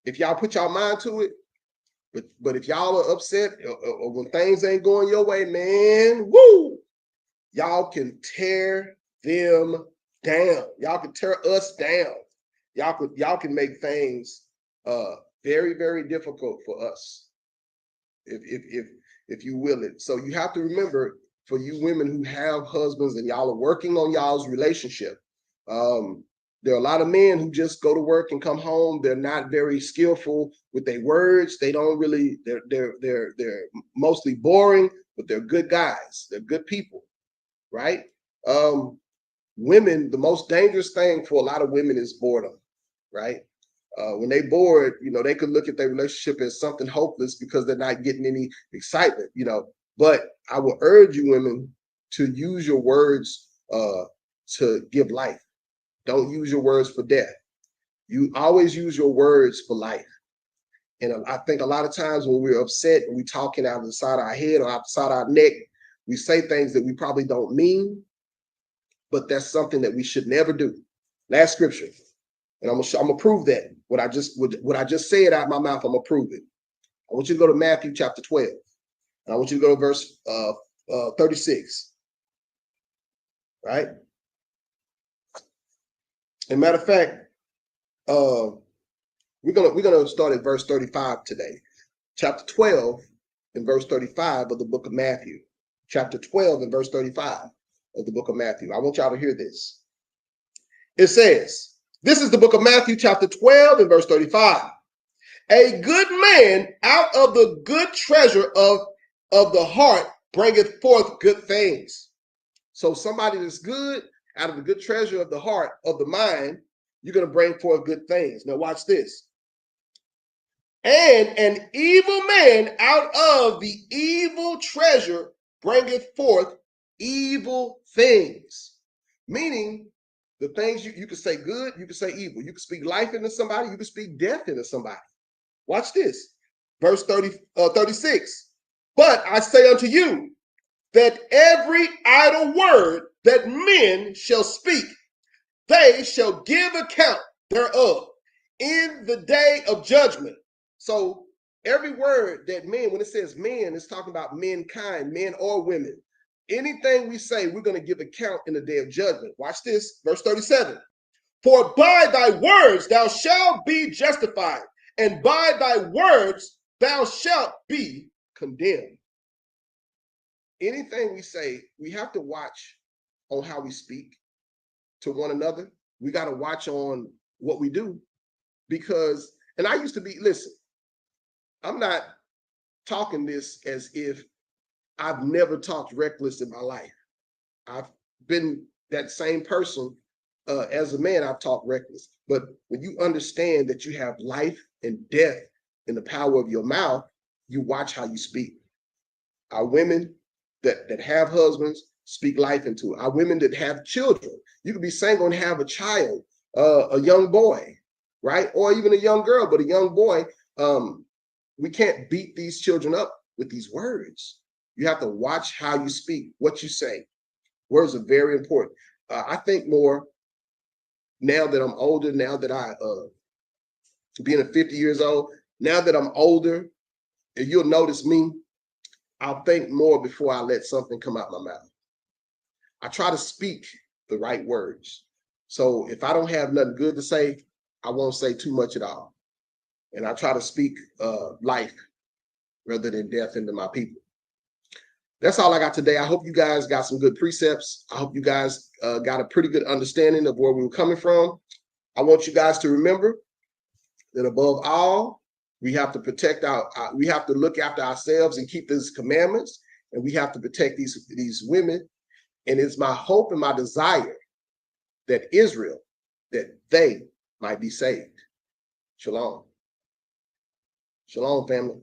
if y'all put y'all mind to it. But if y'all are upset or when things ain't going your way, man, woo, y'all can tear them down. Y'all can tear us down. Y'all can make things very, very difficult for us if you will it. So you have to remember, for you women who have husbands and y'all are working on y'all's relationship, there are a lot of men who just go to work and come home. They're not very skillful with their words. They don't really, they're mostly boring, but they're good guys. They're good people, right? Women, the most dangerous thing for a lot of women is boredom, right? When they bored, they could look at their relationship as something hopeless because they're not getting any excitement, But I will urge you women to use your words to give life. Don't use your words for death. You always use your words for life. And I think a lot of times when we're upset and we're talking out of the side of our head or out the side of our neck, we say things that we probably don't mean, but that's something that we should never do. Last scripture, and I'm gonna prove that. What I just said out of my mouth, I'm gonna prove it. I want you to go to Matthew chapter 12. And I want you to go to verse 36. Right? As a matter of fact, we're gonna start at verse 35 today. Chapter 12 and verse 35 of the book of Matthew. Chapter 12 and verse 35 of the book of Matthew. I want y'all to hear this. It says, this is the book of Matthew, chapter 12 and verse 35. A good man out of the good treasure of the heart bringeth forth good things. So somebody that's good, out of the good treasure of the heart, of the mind, you're going to bring forth good things. Now watch this. And an evil man out of the evil treasure bringeth forth evil things. Meaning, the things you can say good, you can say evil. You can speak life into somebody, you can speak death into somebody. Watch this. Verse 36. But I say unto you, that every idle word that men shall speak, they shall give account thereof in the day of judgment. So every word that men, when it says men, it's talking about mankind, men or women. Anything we say, we're going to give account in the day of judgment. Watch this, verse 37. For by thy words thou shalt be justified, and by thy words thou shalt be condemned. Anything we say, we have to watch on how we speak. to one another. We got to watch on what we do because, and I used to be, listen, I'm not talking this as if I've never talked reckless in my life. I've been that same person as a man. I've talked reckless, but when you understand that you have life and death in the power of your mouth, you watch how you speak. Our women that have husbands, speak life into it. Our women that have children, you could be single and have a child, a young boy, right? Or even a young girl, but a young boy. We can't beat these children up with these words. You have to watch how you speak, what you say. Words are very important. I think more now that I'm older, now that being 50 years old, now that I'm older, and you'll notice me, I'll think more before I let something come out my mouth. I try to speak the right words. So if I don't have nothing good to say, I won't say too much at all. And I try to speak life rather than death into my people. That's all I got today. I hope you guys got some good precepts. I hope you guys got a pretty good understanding of where we were coming from. I want you guys to remember that above all, we have to protect we have to look after ourselves and keep these commandments, and we have to protect these women. And it's my hope and my desire that Israel, that they might be saved. Shalom. Shalom, family.